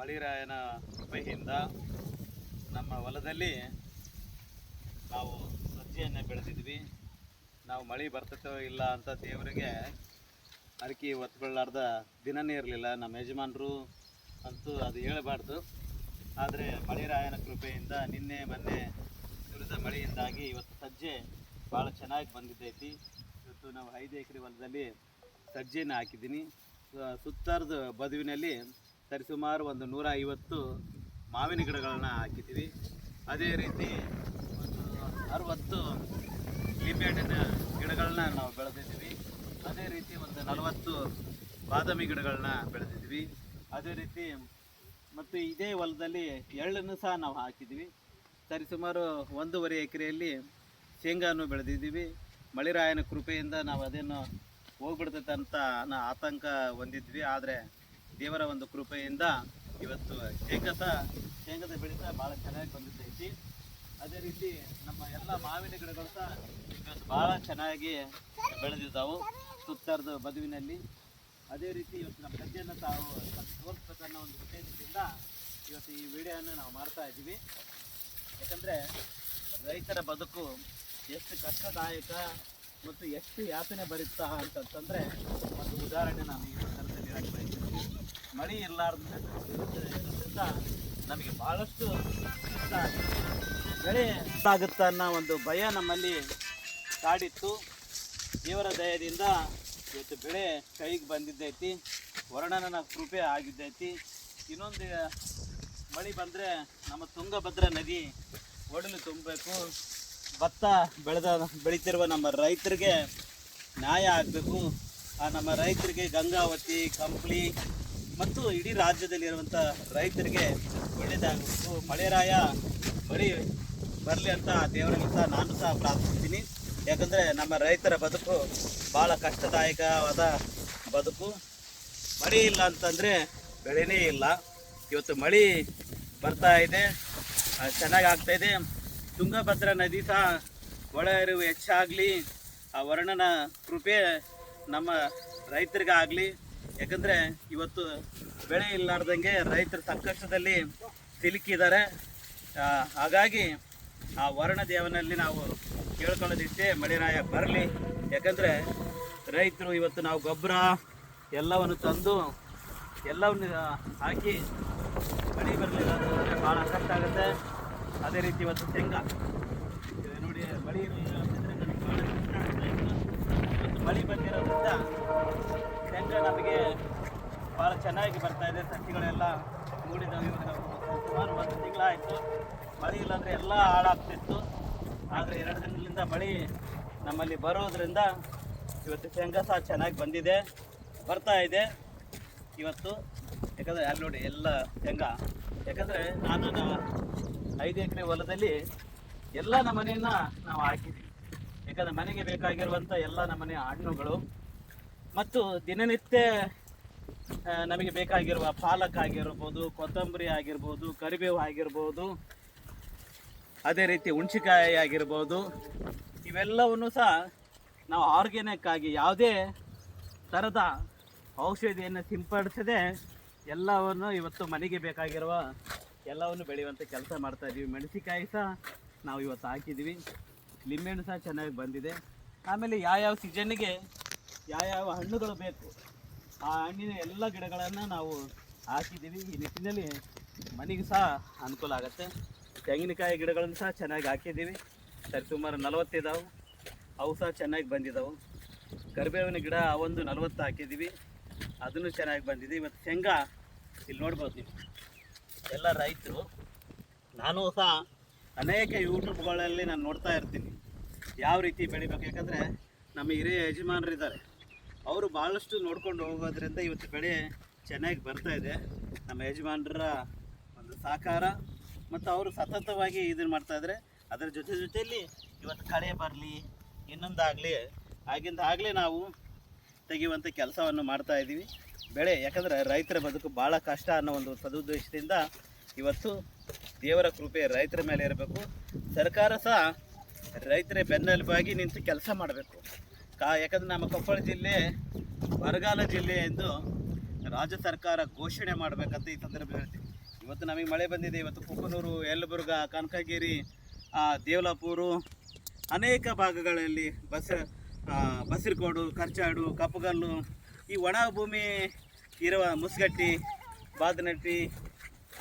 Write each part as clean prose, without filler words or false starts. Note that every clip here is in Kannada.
ಮಳಿರಾಯನ ಕೃಪೆಯಿಂದ ನಮ್ಮ ಹೊಲದಲ್ಲಿ ನಾವು ಸಜ್ಜೆಯನ್ನು ಬೆಳೆದಿದ್ವಿ. ನಾವು ಮಳೆ ಬರ್ತೈತೋ ಇಲ್ಲ ಅಂತ ದೇವರಿಗೆ ಅರಿಕೆ ಒತ್ಕೊಳ್ಳಾರ್ದ ದಿನನೇ ಇರಲಿಲ್ಲ. ನಮ್ಮ ಯಜಮಾನರು ಅಂತೂ ಅದು ಹೇಳಬಾರ್ದು. ಆದರೆ ಮಳಿರಾಯನ ಕೃಪೆಯಿಂದ ನಿನ್ನೆ ಮೊನ್ನೆ ಸುರಿದ ಮಳೆಯಿಂದಾಗಿ ಇವತ್ತು ಸಜ್ಜೆ ಭಾಳ ಚೆನ್ನಾಗಿ ಬಂದಿದ್ದೈತಿ. ಇವತ್ತು ನಾವು 5 ಎಕರೆ ಹೊಲದಲ್ಲಿ ಸಜ್ಜೆನ ಹಾಕಿದ್ದೀನಿ. ಸುತ್ತರದ ಬದುವಿನಲ್ಲಿ ಸರಿಸುಮಾರು ಒಂದು 150 ಮಾವಿನ ಗಿಡಗಳನ್ನ ಹಾಕಿದ್ದೀವಿ. ಅದೇ ರೀತಿ ಒಂದು 60 ಲಿಂಬೆಹಣ್ಣಿನ ಗಿಡಗಳನ್ನ ನಾವು ಬೆಳೆದಿದ್ದೀವಿ. ಅದೇ ರೀತಿ ಒಂದು 40 ಬಾದಾಮಿ ಗಿಡಗಳನ್ನ ಬೆಳೆದಿದ್ವಿ. ಅದೇ ರೀತಿ ಮತ್ತು ಇದೇ ಹೊಲದಲ್ಲಿ ಎಳ್ಳನ್ನು ಸಹ ನಾವು ಹಾಕಿದ್ವಿ. ಸರಿಸುಮಾರು 1.5 ಎಕರೆಯಲ್ಲಿ ಶೇಂಗಾನು ಬೆಳೆದಿದ್ದೀವಿ. ಮಳಿರಾಯನ ಕೃಪೆಯಿಂದ ನಾವು ಅದೇನು ಹೋಗ್ಬಿಡ್ತೈತೆ ಅಂತ ಆತಂಕ ಹೊಂದಿದ್ವಿ. ಆದರೆ ದೇವರ ಒಂದು ಕೃಪೆಯಿಂದ ಇವತ್ತು ಶೇಂಗದ ಬೆಳೆ ಸಹ ಭಾಳ ಚೆನ್ನಾಗಿ ಬಂದಿದ್ದೈತಿ. ಅದೇ ರೀತಿ ನಮ್ಮ ಎಲ್ಲ ಮಾವಿನ ಗಿಡಗಳು ಸಹ ಇವತ್ತು ಭಾಳ ಚೆನ್ನಾಗಿ ಬೆಳೆದಿದ್ದಾವೆ ಸುತ್ತರದ ಬದುವಿನಲ್ಲಿ. ಅದೇ ರೀತಿ ಇವತ್ತು ನಮ್ಮ ಸಜ್ಜೆಯನ್ನು ತಾವು ತೋರಿಸ್ಬೇಕನ್ನೋ ಒಂದು ಉದ್ದೇಶದಿಂದ ಇವತ್ತು ಈ ವಿಡಿಯೋನ ನಾವು ಮಾಡ್ತಾ ಇದ್ದೀವಿ. ಯಾಕಂದರೆ ರೈತರ ಬದುಕು ಎಷ್ಟು ಕಷ್ಟದಾಯಕ ಮತ್ತು ಎಷ್ಟು ಯಾತನೆ ಬರುತ್ತಾ ಅಂತಂತಂದರೆ ಒಂದು ಉದಾಹರಣೆ ನಾನು ಈ ಸಂದರ್ಭದಲ್ಲಿ ಹೇಳಕ್ಕೆ ಬಯಸ್ತೀನಿ. ಮಳೆ ಇರಲಾರ್ದ್ರಿಂದ ನಮಗೆ ಭಾಳಷ್ಟು ಕಷ್ಟ ಬೆಳೆ ಆಗುತ್ತಾ ಅನ್ನೋ ಒಂದು ಭಯ ನಮ್ಮಲ್ಲಿ ಕಾಡಿತ್ತು. ದೇವರ ದಯದಿಂದ ಇವತ್ತು ಬೆಳೆ ಕೈಗೆ ಬಂದಿದ್ದೈತಿ. ವರ್ಣನ ಕೃಪೆ ಆಗಿದ್ದೈತಿ. ಇನ್ನೊಂದು ಮಳೆ ಬಂದರೆ ನಮ್ಮ ತುಂಗಭದ್ರಾ ನದಿ ಒಡಲು ತುಂಬಬೇಕು. ಭತ್ತ ಬೆಳೀತಿರುವ ನಮ್ಮ ರೈತರಿಗೆ ನ್ಯಾಯ ಆಗಬೇಕು. ಆ ನಮ್ಮ ರೈತರಿಗೆ ಗಂಗಾವತಿ, ಕಂಪ್ಲಿ ಮತ್ತು ಇಡೀ ರಾಜ್ಯದಲ್ಲಿರುವಂಥ ರೈತರಿಗೆ ಒಳ್ಳೆಯದಾಗಬೇಕು. ಮಳೆರಾಯ ಮಳೆ ಬರಲಿ ಅಂತ ದೇವರಲ್ಲಿ ಸಹ ನಾನು ಸಹ ಪ್ರಾರ್ಥಿಸ್ತೀನಿ. ಯಾಕಂದರೆ ನಮ್ಮ ರೈತರ ಬದುಕು ಭಾಳ ಕಷ್ಟದಾಯಕವಾದ ಬದುಕು. ಮಳೆ ಇಲ್ಲ ಅಂತಂದರೆ ಬೆಳೆನೇ ಇಲ್ಲ. ಇವತ್ತು ಮಳೆ ಬರ್ತಾ ಇದೆ, ಚೆನ್ನಾಗಿ ಆಗ್ತಾಯಿದೆ. ತುಂಗಭದ್ರಾ ನದಿ ಸಹ ಒಳ ಹರಿವು ಹೆಚ್ಚಾಗಲಿ, ಆ ವರ್ಣನ ಕೃಪೆ ನಮ್ಮ ರೈತರಿಗಾಗಲಿ. ಯಾಕಂದರೆ ಇವತ್ತು ಬೆಳೆ ಇಲ್ಲಾರ್ದಂಗೆ ರೈತರು ಸಂಕಷ್ಟದಲ್ಲಿ ಸಿಲುಕಿದ್ದಾರೆ. ಹಾಗಾಗಿ ಆ ವರ್ಣ ದೇವನಲ್ಲಿ ನಾವು ಕೇಳ್ಕೊಳ್ಳೋದಿಷ್ಟೇ, ಮಳೆರಾಯ ಬರಲಿ. ಯಾಕಂದರೆ ರೈತರು ಇವತ್ತು ನಾವು ಗೊಬ್ಬರ ಎಲ್ಲವನ್ನು ತಂದು ಎಲ್ಲವನ್ನು ಹಾಕಿ ಮಳೆ ಬರಲಿಲ್ಲ ಅಂತಂದರೆ ಭಾಳ ಕಷ್ಟ ಆಗುತ್ತೆ. ಅದೇ ರೀತಿ ಇವತ್ತು ಶೇಂಗಾ ನೋಡಿ, ಮಳೆ ಇರಲಿಲ್ಲ ನಮಗೆ ಭಾಳ ಕಷ್ಟ ಆಗ್ತಾಯಿತ್ತು. ಇವತ್ತು ಮಳೆ ಬಂದಿರೋದ್ರಿಂದ ಶೇಂಗಾ ನಮಗೆ ಭಾಳ ಚೆನ್ನಾಗಿ ಬರ್ತಾಯಿದೆ. ಸಸಿಗಳೆಲ್ಲ ಮೂಡಿದಾವೆ. ಇವಾಗ ನಾವು ಸುಮಾರು 1 ತಿಂಗಳಾಯಿತು. ಮಳೆ ಇಲ್ಲಾಂದರೆ ಎಲ್ಲ ಹಾಳಾಗ್ತಿತ್ತು. ಆದರೆ 2 ದಿನದಿಂದ ಮಳೆ ನಮ್ಮಲ್ಲಿ ಬರೋದ್ರಿಂದ ಇವತ್ತು ಶೇಂಗಾ ಸಹ ಚೆನ್ನಾಗಿ ಬಂದಿದೆ, ಬರ್ತಾ ಇದೆ ಇವತ್ತು. ಯಾಕಂದರೆ ಅಲ್ಲಿ ನೋಡಿ ಎಲ್ಲ ಶೇಂಗಾ. ಯಾಕಂದರೆ ನಾನು 5 ಎಕರೆ ಹೊಲದಲ್ಲಿ ಎಲ್ಲ ನಮನೆಯನ್ನು ನಾವು ಹಾಕಿದ್ವಿ. ಯಾಕಂದರೆ ಮನೆಗೆ ಬೇಕಾಗಿರುವಂಥ ಎಲ್ಲ ನಮನೆ ಹಣ್ಣುಗಳು ಮತ್ತು ದಿನನಿತ್ಯ ನಮಗೆ ಬೇಕಾಗಿರುವ ಪಾಲಕ್ ಆಗಿರ್ಬೋದು, ಕೊತ್ತಂಬರಿ ಆಗಿರ್ಬೋದು, ಕರಿಬೇವು ಆಗಿರ್ಬೋದು, ಅದೇ ರೀತಿ ಹುಣಸಿಕಾಯಿ ಆಗಿರ್ಬೋದು, ಇವೆಲ್ಲವನ್ನು ಸಹ ನಾವು ಆರ್ಗ್ಯಾನಿಕ್ ಆಗಿ ಯಾವುದೇ ಥರದ ಔಷಧಿಯನ್ನು ಸಿಂಪಡಿಸದೆ ಎಲ್ಲವನ್ನು ಇವತ್ತು ಮನೆಗೆ ಬೇಕಾಗಿರುವ ಎಲ್ಲವನ್ನು ಬೆಳೆಯುವಂಥ ಕೆಲಸ ಮಾಡ್ತಾಯಿದ್ದೀವಿ. ಮೆಣಸಿಕಾಯಿ ಸಹ ನಾವು ಇವತ್ತು ಹಾಕಿದ್ದೀವಿ. ಲಿಂಬೆಹಣ್ಣು ಸಹ ಚೆನ್ನಾಗಿ ಬಂದಿದೆ. ಆಮೇಲೆ ಯಾವ್ಯಾವ ಸೀಸನ್ನಿಗೆ ಯಾವ್ಯಾವ ಹಣ್ಣುಗಳು ಬೇಕು ಆ ಹಣ್ಣಿನ ಎಲ್ಲ ಗಿಡಗಳನ್ನು ನಾವು ಹಾಕಿದ್ದೀವಿ. ಈ ನಿಟ್ಟಿನಲ್ಲಿ ಮನೆಗೆ ಸಹ ಅನುಕೂಲ ಆಗುತ್ತೆ. ತೆಂಗಿನಕಾಯಿ ಗಿಡಗಳನ್ನು ಸಹ ಚೆನ್ನಾಗಿ ಹಾಕಿದ್ದೀವಿ. ಸರಿಸುಮಾರು 40 ಇದ್ದಾವೆ, ಅವು ಸಹ ಚೆನ್ನಾಗಿ ಬಂದಿದ್ದಾವೆ. ಕರಿಬೇವಿನ ಗಿಡ ಒಂದು 40 ಹಾಕಿದ್ದೀವಿ, ಅದನ್ನು ಚೆನ್ನಾಗಿ ಬಂದಿದೆ. ಇವತ್ತು ಶೇಂಗಾ ಇಲ್ಲಿ ನೋಡ್ಬೋದು ನೀವು, ಎಲ್ಲ ರೈತರು. ನಾನು ಸಹ ಅನೇಕ ಯೂಟ್ಯೂಬ್ಗಳಲ್ಲಿ ನಾನು ನೋಡ್ತಾ ಇರ್ತೀನಿ ಯಾವ ರೀತಿ ಬೆಳಿಬೇಕು. ಯಾಕಂದರೆ ನಮ್ಮ ಹಿರಿಯ ಯಜಮಾನರಿದ್ದಾರೆ, ಅವರು ಭಾಳಷ್ಟು ನೋಡ್ಕೊಂಡು ಹೋಗೋದ್ರಿಂದ ಇವತ್ತು ಬೆಳೆ ಚೆನ್ನಾಗಿ ಬರ್ತಾಯಿದೆ. ನಮ್ಮ ಯಜಮಾನರ ಒಂದು ಸಹಕಾರ ಮತ್ತು ಅವರು ಸತತವಾಗಿ ಇದನ್ನು ಮಾಡ್ತಾಯಿದ್ದಾರೆ. ಅದರ ಜೊತೆಯಲ್ಲಿ ಇವತ್ತು ಕಳೆ ಬರಲಿ ಇನ್ನೊಂದಾಗಲಿ ಆಗಿಂದಾಗಲೇ ನಾವು ತೆಗೆಯುವಂಥ ಕೆಲಸವನ್ನು ಮಾಡ್ತಾಯಿದ್ದೀವಿ. ಬೆಳೆ ಯಾಕಂದರೆ ರೈತರ ಬದುಕು ಭಾಳ ಕಷ್ಟ ಅನ್ನೋ ಒಂದು ಸದುದ್ದೇಶದಿಂದ ಇವತ್ತು ದೇವರ ಕೃಪೆ ರೈತರ ಮೇಲೆ ಇರಬೇಕು. ಸರ್ಕಾರ ಸಹ ರೈತರ ಬೆನ್ನೆಲುಬಾಗಿ ನಿಂತು ಕೆಲಸ ಮಾಡಬೇಕು. ಯಾಕಂದರೆ ನಮ್ಮ ಕೊಪ್ಪಳ ಜಿಲ್ಲೆ ಬರಗಾಲ ಜಿಲ್ಲೆ ಎಂದು ರಾಜ್ಯ ಸರ್ಕಾರ ಘೋಷಣೆ ಮಾಡಬೇಕಂತ ಈ ಸಂದರ್ಭದಲ್ಲಿ ಹೇಳ್ತೀವಿ. ಇವತ್ತು ನಮಗೆ ಮಳೆ ಬಂದಿದೆ. ಇವತ್ತು ಕುಕ್ಕನೂರು, ಯಲಬುರ್ಗ, ಕನಕಗಿರಿ, ದೇವಲಾಪುರು ಅನೇಕ ಭಾಗಗಳಲ್ಲಿ ಬಸರಕೋಡು, ಕರ್ಚಾಡು, ಕಪ್ಪಗಲ್ಲು, ಈ ಒಣ ಭೂಮಿ ಇರುವ ಮುಸ್ಗಟ್ಟಿ, ಬಾದನಟ್ಟಿ,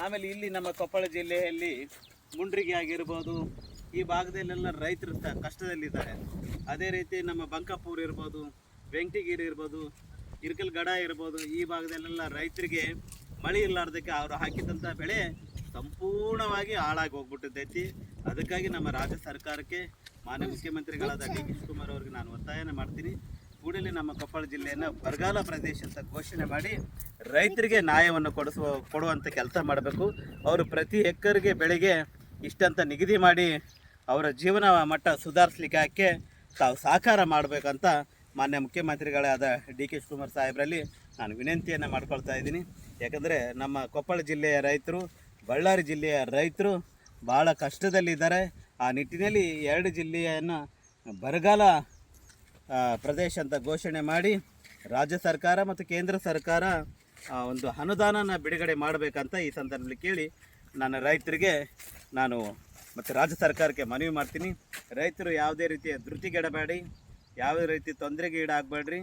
ಆಮೇಲೆ ಇಲ್ಲಿ ನಮ್ಮ ಕೊಪ್ಪಳ ಜಿಲ್ಲೆಯಲ್ಲಿ ಮುಂಡ್ರಿಗಿ ಆಗಿರ್ಬೋದು, ಈ ಭಾಗದಲ್ಲೆಲ್ಲ ರೈತರು ಕಷ್ಟದಲ್ಲಿದ್ದಾರೆ. ಅದೇ ರೀತಿ ನಮ್ಮ ಬಂಕಾಪುರ ಇರ್ಬೋದು, ವೆಂಕಟಗಿರಿ ಇರ್ಬೋದು, ಇರ್ಕಲ್ಗಡ ಇರ್ಬೋದು, ಈ ಭಾಗದಲ್ಲೆಲ್ಲ ರೈತರಿಗೆ ಮಳೆ ಇರಲಾರ್ದಕ್ಕೆ ಅವರು ಹಾಕಿದಂಥ ಬೆಳೆ ಸಂಪೂರ್ಣವಾಗಿ ಹಾಳಾಗಿ ಹೋಗ್ಬಿಟ್ಟಿದ್ದೈತಿ. ಅದಕ್ಕಾಗಿ ನಮ್ಮ ರಾಜ್ಯ ಸರ್ಕಾರಕ್ಕೆ ಮಾನ್ಯ ಮುಖ್ಯಮಂತ್ರಿಗಳಾದ ಡಿ ಕೆ ಶಿವಕುಮಾರ್ ಅವರಿಗೆ ನಾನು ಒತ್ತಾಯನ ಮಾಡ್ತೀನಿ. ಕೂಡಲೇ ನಮ್ಮ ಕೊಪ್ಪಳ ಜಿಲ್ಲೆಯನ್ನು ಬರಗಾಲ ಪ್ರದೇಶ ಅಂತ ಘೋಷಣೆ ಮಾಡಿ ರೈತರಿಗೆ ನ್ಯಾಯವನ್ನು ಕೊಡುವಂಥ ಕೆಲಸ ಮಾಡಬೇಕು. ಅವರು ಪ್ರತಿ ಎಕರ್ಗೆ ಬೆಳೆಗೆ ಇಷ್ಟಂತ ನಿಗದಿ ಮಾಡಿ ಅವರ ಜೀವನ ಮಟ್ಟ ಸುಧಾರಿಸಲಿಕ್ಕೆ ತಾವು ಸಹಕಾರ ಮಾಡಬೇಕಂತ ಮಾನ್ಯ ಮುಖ್ಯಮಂತ್ರಿಗಳಾದ ಡಿ ಕೆ ಶಿವಕುಮಾರ್ ಸಾಹೇಬರಲ್ಲಿ ನಾನು ವಿನಂತಿಯನ್ನು ಮಾಡ್ಕೊಳ್ತಾ ಇದ್ದೀನಿ. ಯಾಕಂದರೆ ನಮ್ಮ ಕೊಪ್ಪಳ ಜಿಲ್ಲೆಯ ರೈತರು, ಬಳ್ಳಾರಿ ಜಿಲ್ಲೆಯ ರೈತರು ಭಾಳ ಕಷ್ಟದಲ್ಲಿದ್ದಾರೆ. ಆ ನಿಟ್ಟಿನಲ್ಲಿ 2 ಜಿಲ್ಲೆಯನ್ನು ಬರಗಾಲ ಪ್ರದೇಶ ಅಂತ ಘೋಷಣೆ ಮಾಡಿ ರಾಜ್ಯ ಸರ್ಕಾರ ಮತ್ತು ಕೇಂದ್ರ ಸರ್ಕಾರ ಒಂದು ಅನುದಾನನ ಬಿಡುಗಡೆ ಮಾಡಬೇಕಂತ ಈ ಸಂದರ್ಭದಲ್ಲಿ ಕೇಳಿ ನಾನು ರೈತರಿಗೆ ಮತ್ತು ರಾಜ್ಯ ಸರ್ಕಾರಕ್ಕೆ ಮನವಿ ಮಾಡ್ತೀನಿ. ರೈತರು ಯಾವುದೇ ರೀತಿಯ ಧೃತಿಗೆಡಬೇಡಿ, ಯಾವುದೇ ರೀತಿ ತೊಂದರೆಗೆ ಈಡಾಗಬೇಡ್ರಿ.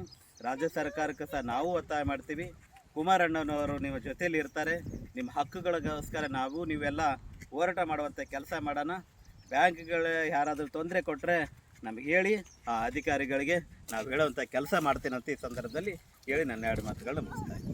ರಾಜ್ಯ ಸರ್ಕಾರಕ್ಕೆ ಸಹ ನಾವು ಒತ್ತಾಯ ಮಾಡ್ತೀವಿ. ಕುಮಾರಣ್ಣನವರು ನಿಮ್ಮ ಜೊತೆಯಲ್ಲಿ ಇರ್ತಾರೆ. ನಿಮ್ಮ ಹಕ್ಕುಗಳಿಗೋಸ್ಕರ ನೀವೆಲ್ಲ ಹೋರಾಟ ಮಾಡುವಂಥ ಕೆಲಸ ಮಾಡೋಣ. ಬ್ಯಾಂಕ್ಗಳು ಯಾರಾದರೂ ತೊಂದರೆ ಕೊಟ್ಟರೆ ನಮಗೆ ಹೇಳಿ, ಆ ಅಧಿಕಾರಿಗಳಿಗೆ ನಾವು ಹೇಳುವಂಥ ಕೆಲಸ ಮಾಡ್ತೀನಂತ ಈ ಸಂದರ್ಭದಲ್ಲಿ ಹೇಳಿ ನನ್ನ 2 ಮಾತುಗಳನ್ನ ಮುಗಿಸ್ತಾ ಇದ್ದೀನಿ.